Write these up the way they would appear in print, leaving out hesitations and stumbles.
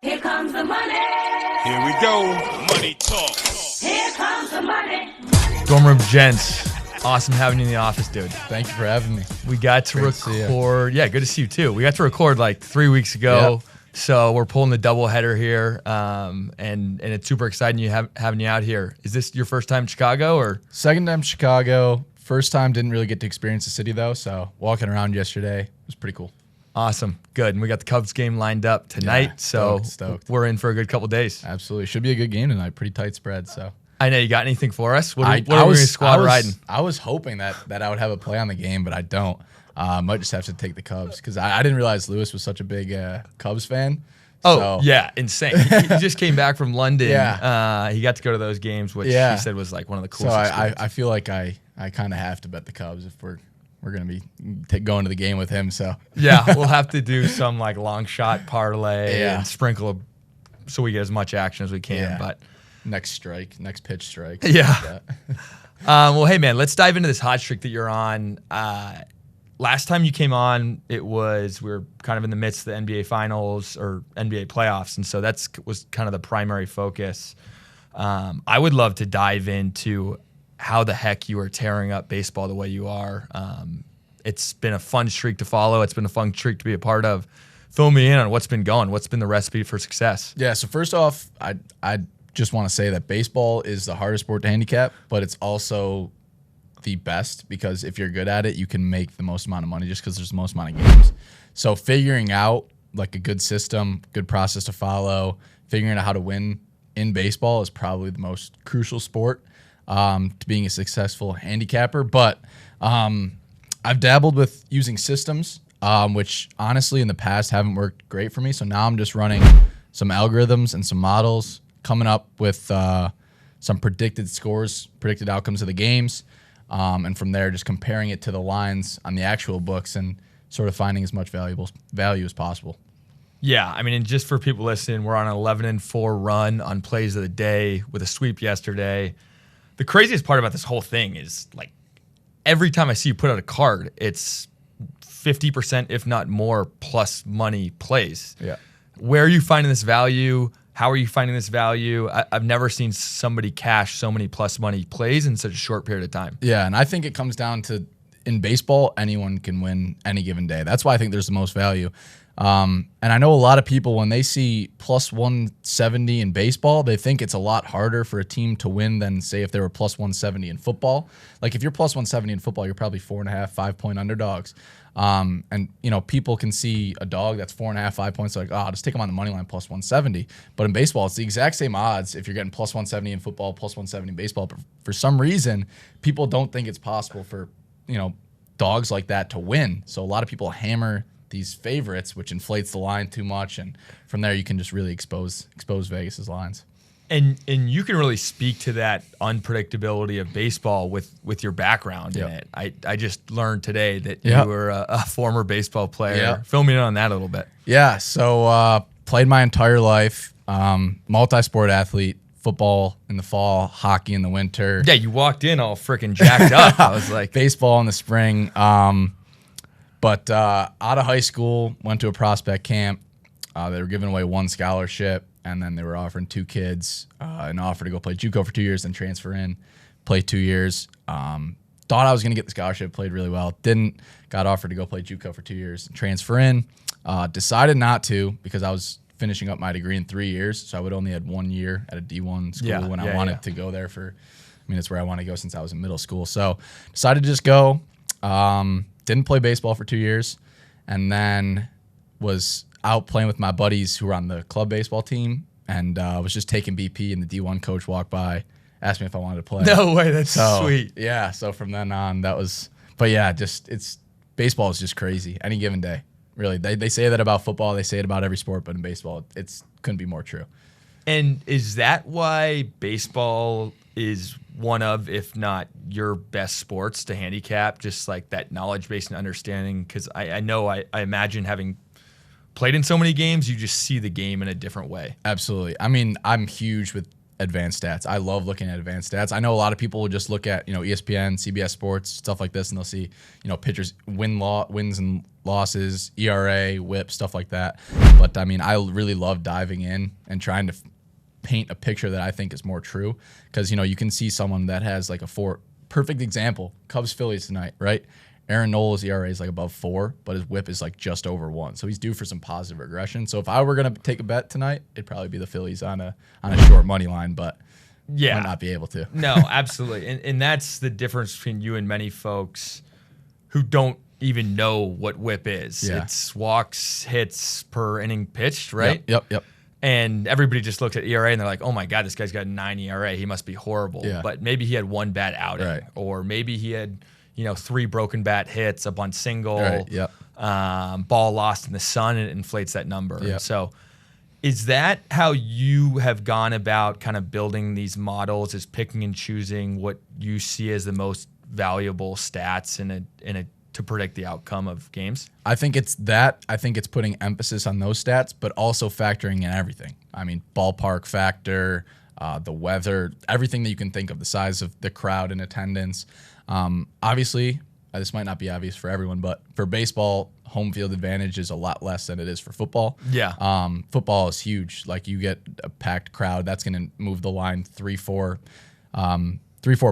Here comes the money. Here we go. Money talk. Here comes the money. Dormroom Gents, awesome having you in the office, dude. Thank you for having me. We got to Great to see record. Yeah, good to see you too. We got to record like 3 weeks ago, so we're pulling the double header here, and it's super exciting having you out here. Is this your first time in Chicago or? Second time Chicago. First time didn't really get to experience the city though, so walking around yesterday was pretty cool. Awesome, good. And we got the Cubs game lined up tonight, Yeah, so stoked. we're in for a good couple days. Absolutely, should be a good game tonight. Pretty tight spread, so. I know you got anything for us. What are we going to squad riding? I was hoping that I would have a play on the game, but I don't. Might just have to take the Cubs because I didn't realize Lewis was such a big Cubs fan. Oh, yeah, insane. He just came back from London. Yeah. He got to go to those games, which he said was like one of the So coolest. I feel like I kind of have to bet the Cubs if we're going to be going to the game with him. So yeah, we'll have to do some like long shot parlay Yeah. and sprinkle so we get as much action as we can. Yeah. But next pitch strike. Yeah. Well, hey man, let's dive into this hot streak that you're on. Last time you came on, we were kind of in the midst of the NBA Finals or NBA playoffs, and so was kind of the primary focus. I would love to dive into how the heck you are tearing up baseball the way you are. It's been a fun streak to follow. It's been a fun streak to be a part of. Fill me in on what's been going. What's been the recipe for success? Yeah. So first off, I just want to say that baseball is the hardest sport to handicap, but it's also the best because if you're good at it, you can make the most amount of money just because there's the most amount of games. So figuring out like a good system, good process to follow, figuring out how to win in baseball is probably the most crucial sport to being a successful handicapper. But I've dabbled with using systems, which honestly in the past haven't worked great for me. So now I'm just running some algorithms and some models, coming up with some predicted scores, predicted outcomes of the games. And from there, just comparing it to the lines on the actual books and sort of finding as much value as possible. Yeah, I mean, and just for people listening, we're on an 11-4 run on plays of the day with a sweep yesterday. The craziest part about this whole thing is, like, every time I see you put out a card, it's 50%, if not more, plus money plays. Yeah. Where are you finding this value? How are you finding this value? I've never seen somebody cash so many plus money plays in such a short period of time. Yeah, and I think it comes down to, in baseball, anyone can win any given day. That's why I think there's the most value. And I know a lot of people, when they see plus 170 in baseball, they think it's a lot harder for a team to win than, say, if they were plus 170 in football. Like, if you're plus 170 in football, you're probably 4.5, 5-point underdogs. And, you know, people can see a dog that's 4.5, 5 points, like, oh, I'll just take them on the money line plus 170. But in baseball, it's the exact same odds if you're getting plus 170 in football, plus 170 in baseball. But for some reason, people don't think it's possible for, you know, dogs like that to win. So a lot of people hammer these favorites, which inflates the line too much, and from there you can just really expose Vegas's lines. And you can really speak to that unpredictability of baseball with your background in it. I just learned today that you were a former baseball player. Yeah. Fill me in on that a little bit. Yeah, so played my entire life, multi-sport athlete, football in the fall, hockey in the winter. Yeah, you walked in all freaking jacked up. I was like, Baseball in the spring. But out of high school, went to a prospect camp. They were giving away one scholarship, and then they were offering two kids an offer to go play JUCO for 2 years and transfer in, play 2 years. Thought I was going to get the scholarship, played really well. Didn't. Got offered to go play JUCO for 2 years and transfer in. Decided not to because I was finishing up my degree in 3 years, so I would only had 1 year at a D1 school when I wanted to go there for, I mean, it's where I want to go since I was in middle school. So decided to just go. Didn't play baseball for 2 years, and then was out playing with my buddies who were on the club baseball team, and was just taking BP, and the D1 coach walked by, asked me if I wanted to play. no way, that's sweet. Yeah, so from then on, that was, but yeah, baseball is just crazy any given day. Really, they say that about football, they say it about every sport, but in baseball, it's couldn't be more true. And is that why baseball is one of, if not your best sports to handicap, just like that knowledge base and understanding? Because I know, I imagine having played in so many games, you just see the game in a different way. Absolutely. I mean, I'm huge with advanced stats. I love looking at advanced stats. I know a lot of people will just look at, ESPN, CBS Sports, stuff like this, and they'll see, pitchers wins and losses, ERA, WHIP, stuff like that. But I mean, I really love diving in and trying to paint a picture that I think is more true, because you can see someone that has like a 4. Perfect example, Cubs Phillies tonight, right? Aaron Nola's ERA is like above 4, but his WHIP is like just over 1. So he's due for some positive regression. So if I were gonna take a bet tonight, it'd probably be the Phillies on a short money line, but might not be able to. No, absolutely. And that's the difference between you and many folks who don't even know what WHIP is. Yeah. It's walks, hits per inning pitched, right? Yep. And everybody just looks at ERA and they're like, oh my God, this guy's got 9 ERA. He must be horrible. Yeah. But maybe he had 1 bad outing. Right. Or maybe he had 3 broken bat hits, a bunt single, Right, yep. Ball lost in the sun, and it inflates that number. Yep. So is that how you have gone about kind of building these models, is picking and choosing what you see as the most valuable stats to predict the outcome of games? I think it's that. I think it's putting emphasis on those stats, but also factoring in everything. I mean, ballpark factor, the weather, everything that you can think of, the size of the crowd in attendance. Obviously, this might not be obvious for everyone, but for baseball, home field advantage is a lot less than it is for football. Yeah. Football is huge. Like, you get a packed crowd, that's going to move the line 3-4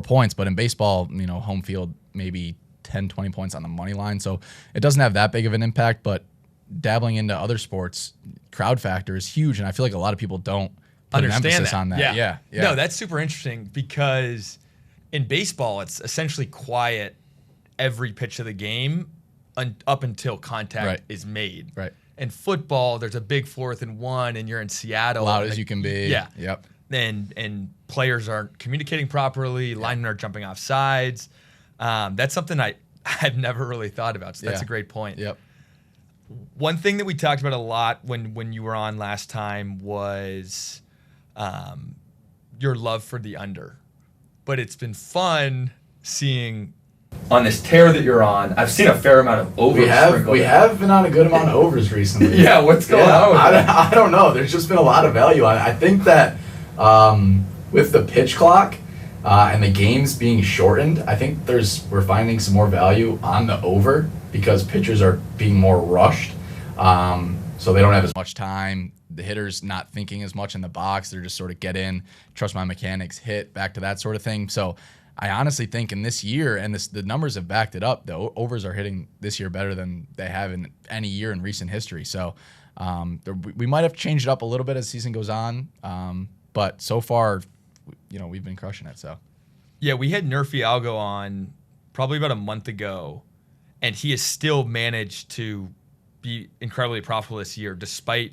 points. But in baseball, home field maybe 10, 20 points on the money line. So it doesn't have that big of an impact, but dabbling into other sports, crowd factor is huge. And I feel like a lot of people don't put an emphasis on that. Yeah. No, that's super interesting, because in baseball, it's essentially quiet every pitch of the game up until contact is made. Right. In football, there's a big 4th and 1, and you're in Seattle. Loud as you can be. Yeah. Yep. And players aren't communicating properly. Linemen are jumping off sides. That's something I've never really thought about. So that's a great point. Yep. One thing that we talked about a lot when you were on last time was your love for the under. But it's been fun seeing on this tear that you're on. I've seen a fair amount of overs. We have been on a good amount of overs recently. Yeah, what's going on with that? I don't know. There's just been a lot of value on it. I think that with the pitch clock and the games being shortened, I think we're finding some more value on the over, because pitchers are being more rushed, so they don't have as much time. The hitter's not thinking as much in the box. They're just sort of get in, trust my mechanics, hit, back to that sort of thing. So I honestly think in this year, and the numbers have backed it up, the overs are hitting this year better than they have in any year in recent history. So we might have changed it up a little bit as the season goes on, but so far, we've been crushing it. So yeah, we had Nerfy Algo on probably about a month ago, and he has still managed to be incredibly profitable this year, despite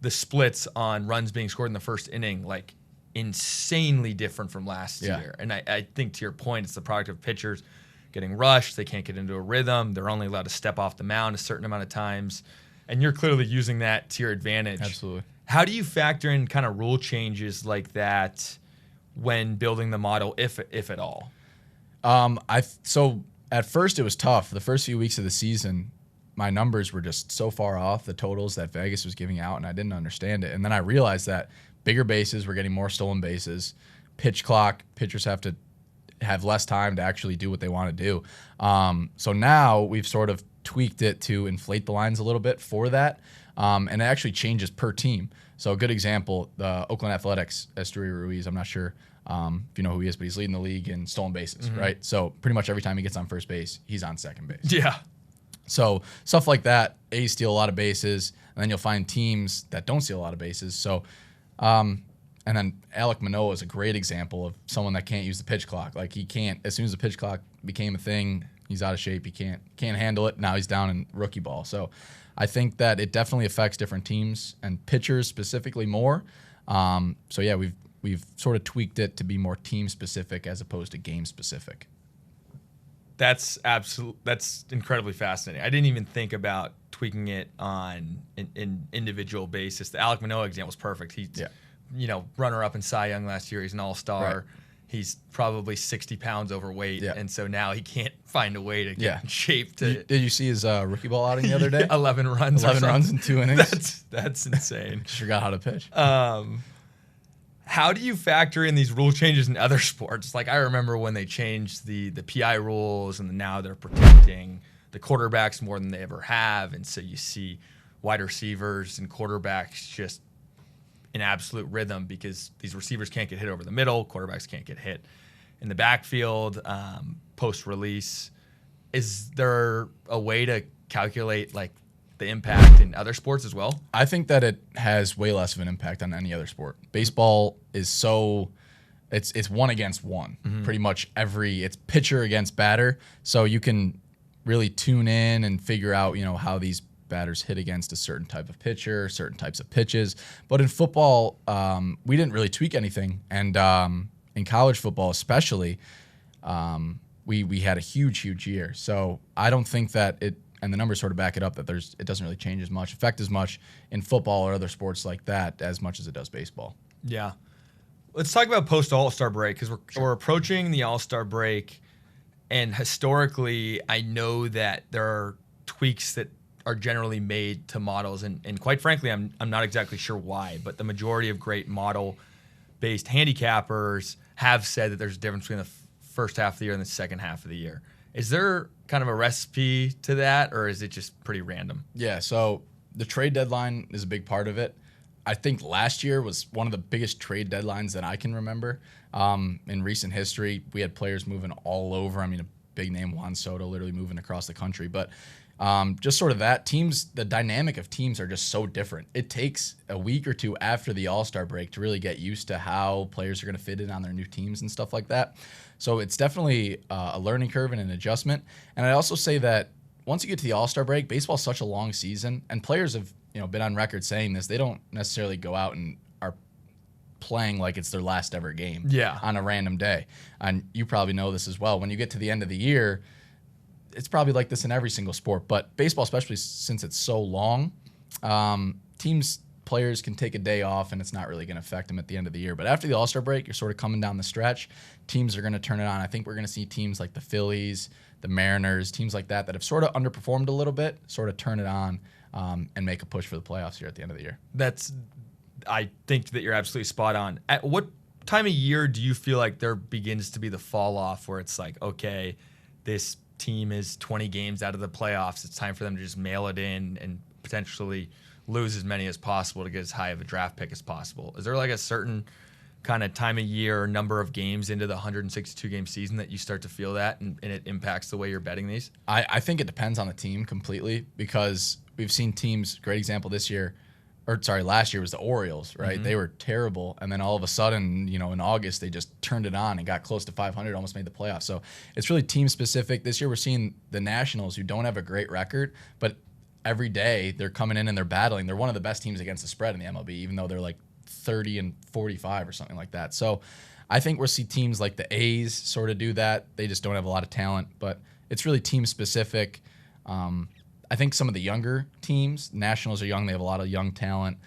the splits on runs being scored in the first inning, like insanely different from last year. And I think, to your point, it's the product of pitchers getting rushed. They can't get into a rhythm. They're only allowed to step off the mound a certain amount of times. And you're clearly using that to your advantage. Absolutely. How do you factor in kind of rule changes like that when building the model, if at all? So at first it was tough. The first few weeks of the season, my numbers were just so far off the totals that Vegas was giving out, and I didn't understand it. And then I realized that bigger bases, we're getting more stolen bases. Pitch clock, pitchers have to have less time to actually do what they want to do. So now we've sort of tweaked it to inflate the lines a little bit for that, and it actually changes per team. So a good example, the Oakland Athletics, Esteury Ruiz, I'm not sure if you know who he is, but he's leading the league in stolen bases, right? So pretty much every time he gets on first base, he's on second base. Yeah. So stuff like that, A's steal a lot of bases, and then you'll find teams that don't steal a lot of bases. So, and then Alek Manoah is a great example of someone that can't use the pitch clock. Like, he can't, as soon as the pitch clock became a thing, he's out of shape. He can't handle it. Now he's down in rookie ball. So I think that it definitely affects different teams and pitchers specifically more. So yeah, we've sort of tweaked it to be more team specific as opposed to game specific. That's incredibly fascinating. I didn't even think about tweaking it on an individual basis. The Alek Manoah example is perfect. He's runner up in Cy Young last year. He's an all-star. Right. He's probably 60 pounds overweight, Yeah. and so now he can't find a way to get in shape. Did you see his rookie ball outing the other day? 11 runs. 11 runs in 2 innings. That's insane. Just forgot how to pitch. How how do you factor in these rule changes in other sports? Like I remember when they changed the PI rules, and now they're protecting the quarterbacks more than they ever have, and so you see wide receivers and quarterbacks just in absolute rhythm because these receivers can't get hit over the middle, quarterbacks can't get hit in the backfield post-release. Is there a way to calculate like the impact in other sports as well? I think that it has way less of an impact on any other sport. Baseball is so it's one against one. Pretty much it's pitcher against batter. So you can really tune in and figure out, how these batters hit against a certain type of pitcher, certain types of pitches. But in football, we didn't really tweak anything. And in college football especially, we had a huge year. So I don't think that and the numbers sort of back it up, that it doesn't really change affect as much in football or other sports like that as much as it does baseball. Yeah. Let's talk about post-All-Star break, because we're approaching the All-Star break, and historically I know that there are tweaks that are generally made to models, and quite frankly I'm not exactly sure why, but the majority of great model-based handicappers have said that there's a difference between the first half of the year and the second half of the year. Is there kind of a recipe to that, or is it just pretty random? Yeah, so the trade deadline is a big part of it. I think last year was one of the biggest trade deadlines that I can remember. In recent history, we had players moving all over. I mean, a big name, Juan Soto, literally moving across the country. But just sort of that, the dynamic of teams are just so different. It takes a week or two after the All-Star break to really get used to how players are going to fit in on their new teams and stuff like that. So it's definitely a learning curve and an adjustment. And I'd also say that once you get to the All-Star break, baseball's such a long season, and players have been on record saying this. They don't necessarily go out and are playing like it's their last ever game on a random day. And you probably know this as well. When you get to the end of the year, it's probably like this in every single sport, but baseball, especially since it's so long, players can take a day off and it's not really going to affect them at the end of the year. But after the All-Star break, you're sort of coming down the stretch. Teams are going to turn it on. I think we're going to see teams like the Phillies, the Mariners, teams like that have sort of underperformed a little bit, sort of turn it on and make a push for the playoffs here at the end of the year. I think that you're absolutely spot on. At what time of year do you feel like there begins to be the fall off where it's like, okay, this team is 20 games out of the playoffs, it's time for them to just mail it in and potentially lose as many as possible to get as high of a draft pick as possible? Is there like a certain kind of time of year or number of games into the 162 game season that you start to feel that and it impacts the way you're betting these? I think it depends on the team completely, because we've seen teams, great example last year was the Orioles, right? Mm-hmm. They were terrible, and then all of a sudden, in August, they just turned it on and got close to 500, almost made the playoffs. So it's really team specific. This year we're seeing the Nationals, who don't have a great record, but every day they're coming in and they're battling. They're one of the best teams against the spread in the MLB, even though they're like 30 and 45 or something like that. So I think we'll see teams like the A's sort of do that. They just don't have a lot of talent, but it's really team specific. I think some of the younger teams, Nationals are young, they have a lot of young talent.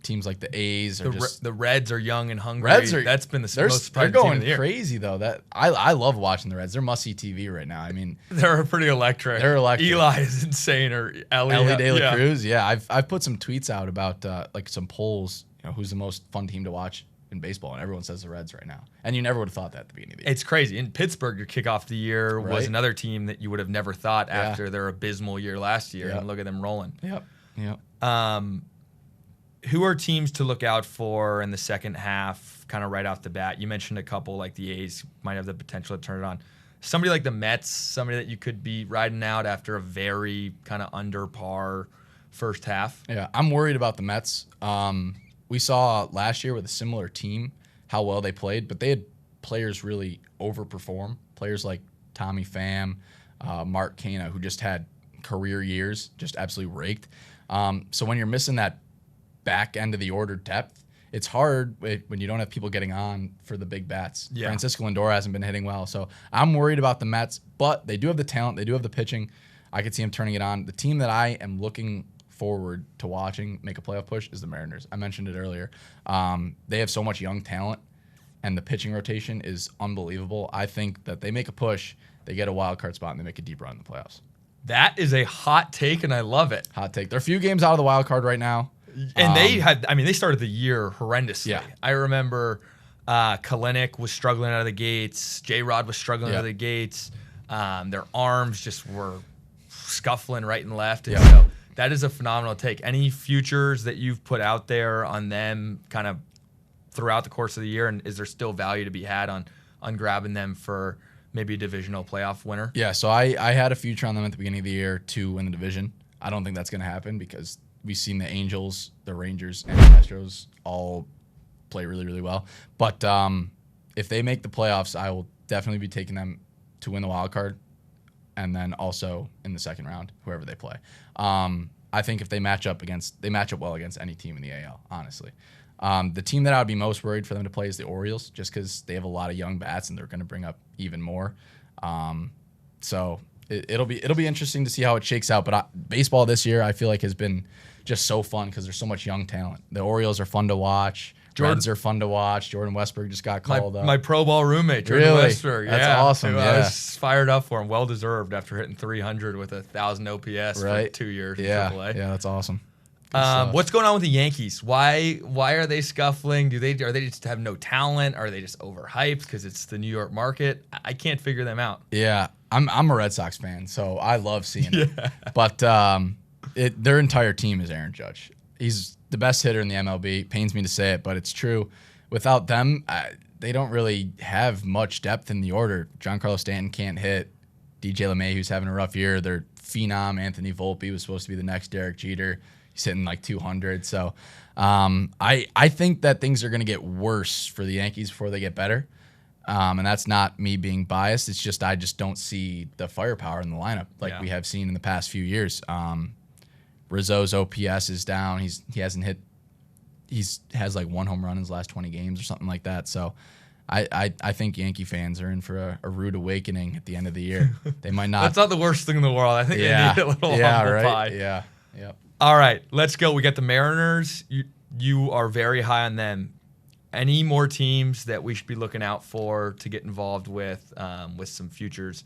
Teams like the A's are the Reds are young and hungry. That's been the most surprising they're going team of the year. Crazy though. That I love watching the Reds. They're must-see TV right now. I mean, they're pretty electric. Eli is insane, or Ellie De La Cruz. Yeah, I've put some tweets out about like some polls. Who's the most fun team to watch in baseball, and everyone says the Reds right now. And you never would have thought that at the beginning of the year. It's crazy. In Pittsburgh, your kickoff of the year was another team that you would have never thought after their abysmal year last year, and look at them rolling. Yep. Who are teams to look out for in the second half, kind of right off the bat? You mentioned a couple, like the A's might have the potential to turn it on. Somebody like the Mets, somebody that you could be riding out after a very kind of under par first half. Yeah, I'm worried about the Mets. We saw last year with a similar team how well they played, but they had players really overperform. Players like Tommy Pham, Mark Canha, who just had career years, just absolutely raked. So when you're missing that back end of the order depth, it's hard when you don't have people getting on for the big bats. Yeah. Francisco Lindor hasn't been hitting well, so I'm worried about the Mets, but they do have the talent. They do have the pitching. I could see them turning it on. The team that I am looking forward to watching make a playoff push is the Mariners. I mentioned it earlier. They have so much young talent, and the pitching rotation is unbelievable. I think that they make a push, they get a wild card spot, and they make a deep run in the playoffs. That is a hot take, and I love it. Hot take. They're a few games out of the wild card right now. And they started the year horrendously. Yeah. I remember Kalinick was struggling out of the gates. J-Rod was struggling out of the gates. Their arms just were scuffling right and left. And so that is a phenomenal take. Any futures that you've put out there on them kind of throughout the course of the year, and is there still value to be had on grabbing them for maybe a divisional playoff winner? Yeah, so I had a future on them at the beginning of the year to win the division. I don't think that's going to happen because we've seen the Angels, the Rangers, and the Astros all play really, really well. But if they make the playoffs, I will definitely be taking them to win the wild card, and then also in the second round, whoever they play. I think if they match up well against any team in the AL, honestly. The team that I would be most worried for them to play is the Orioles, just because they have a lot of young bats and they're going to bring up even more. So it'll be interesting to see how it shakes out. But baseball this year, I feel like, has been just so fun because there's so much young talent. The Orioles are fun to watch. Reds are fun to watch. Jordan Westburg just got called up. My pro ball roommate, Jordan Westburg. That's awesome. I was fired up for him. Well deserved after hitting 300 with 1,000 OPS for 2 years in AAA. Yeah, that's awesome. What's going on with the Yankees? Why are they scuffling? Are they just have no talent? Are they just overhyped because it's the New York market? I can't figure them out. Yeah, I'm a Red Sox fan, so I love seeing it. But their entire team is Aaron Judge. He's the best hitter in the MLB. Pains me to say it, but it's true. Without them, they don't really have much depth in the order. Giancarlo Stanton can't hit. DJ LeMay, who's having a rough year. Their phenom, Anthony Volpe, was supposed to be the next Derek Jeter. He's hitting like 200. So I think that things are going to get worse for the Yankees before they get better. And that's not me being biased. It's just I just don't see the firepower in the lineup like we have seen in the past few years. Rizzo's OPS is down. He has like 1 home run in his last 20 games or something like that. So I think Yankee fans are in for a rude awakening at the end of the year. They might not. That's not the worst thing in the world. I think they need a little humble pie. Yeah. Yep. All right, let's go. We got the Mariners. You are very high on them. Any more teams that we should be looking out for to get involved with some futures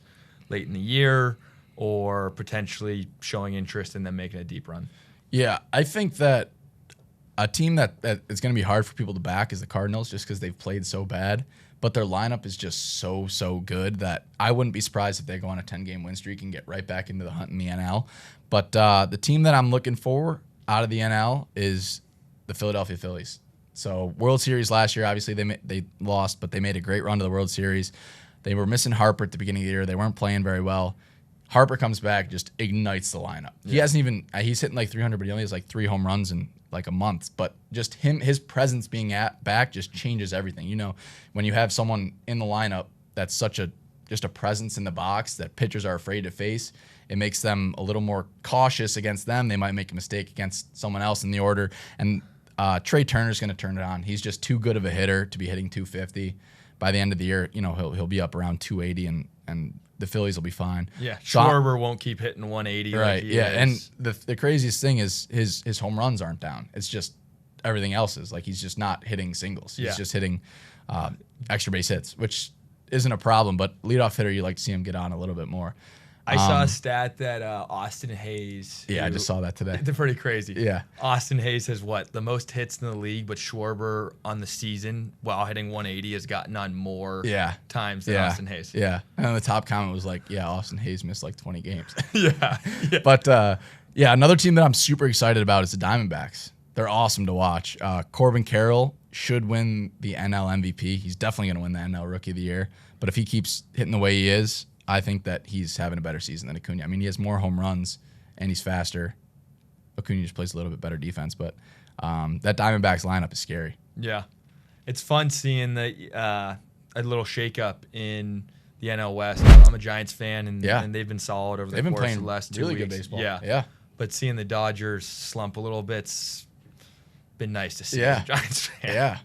late in the year, or potentially showing interest in them making a deep run? Yeah, I think that a team that is going to be hard for people to back is the Cardinals, just because they've played so bad. But their lineup is just so good that I wouldn't be surprised if they go on a 10-game win streak and get right back into the hunt in the NL. But the team that I'm looking for out of the NL is the Philadelphia Phillies. So World Series last year, obviously they lost, but they made a great run to the World Series. They were missing Harper at the beginning of the year. They weren't playing very well. Harper comes back, just ignites the lineup. Yeah. He hasn't even he's hitting like 300, but he only has like 3 home runs in like a month. But just his presence being back just changes everything. You know, when you have someone in the lineup that's just a presence in the box that pitchers are afraid to face, it makes them a little more cautious against them. They might make a mistake against someone else in the order. And Trey Turner's going to turn it on. He's just too good of a hitter to be hitting 250. By the end of the year, you know, he'll be up around 280 and the Phillies will be fine. Yeah, Schwarber won't keep hitting 180. Right. Like he is. And the craziest thing is his home runs aren't down. It's just everything else is. Like, he's just not hitting singles. He's just hitting extra base hits, which isn't a problem. But leadoff hitter, you like to see him get on a little bit more. I saw a stat that Austin Hayes. Yeah, I just saw that today. They're pretty crazy. Yeah. Austin Hayes has the most hits in the league, but Schwarber on the season, while hitting 180, has gotten on more times than Austin Hayes. Yeah. And the top comment was like, Austin Hayes missed like 20 games. Yeah. But, another team that I'm super excited about is the Diamondbacks. They're awesome to watch. Corbin Carroll should win the NL MVP. He's definitely going to win the NL Rookie of the Year. But if he keeps hitting the way he is, I think that he's having a better season than Acuna. I mean, he has more home runs and he's faster. Acuna just plays a little bit better defense, but that Diamondbacks lineup is scary. Yeah, it's fun seeing a little shakeup in the NL West. I'm a Giants fan, and they've been solid over the course of the last 2 really weeks. Good baseball. Yeah. But seeing the Dodgers slump a little bit's been nice to see as a Giants fan.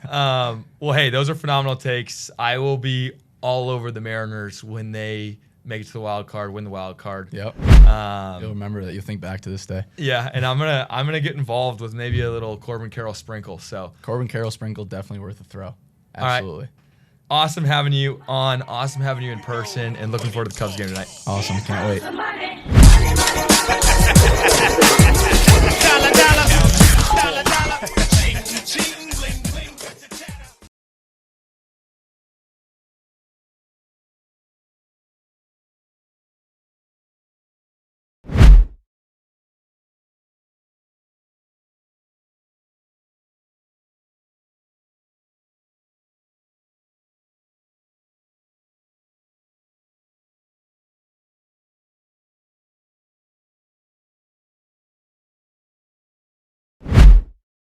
Yeah. Well, hey, those are phenomenal takes. I will be all over the Mariners when they make it to the wild card, win the wild card. Yep. You'll remember that. You'll think back to this day. Yeah, and I'm gonna get involved with maybe a little Corbin Carroll sprinkle. So Corbin Carroll sprinkle, definitely worth a throw. Absolutely. Right. Awesome having you on. Awesome having you in person, and looking forward to the Cubs game tonight. Awesome. Can't wait. The money. dollar, dollar, dollar, dollar.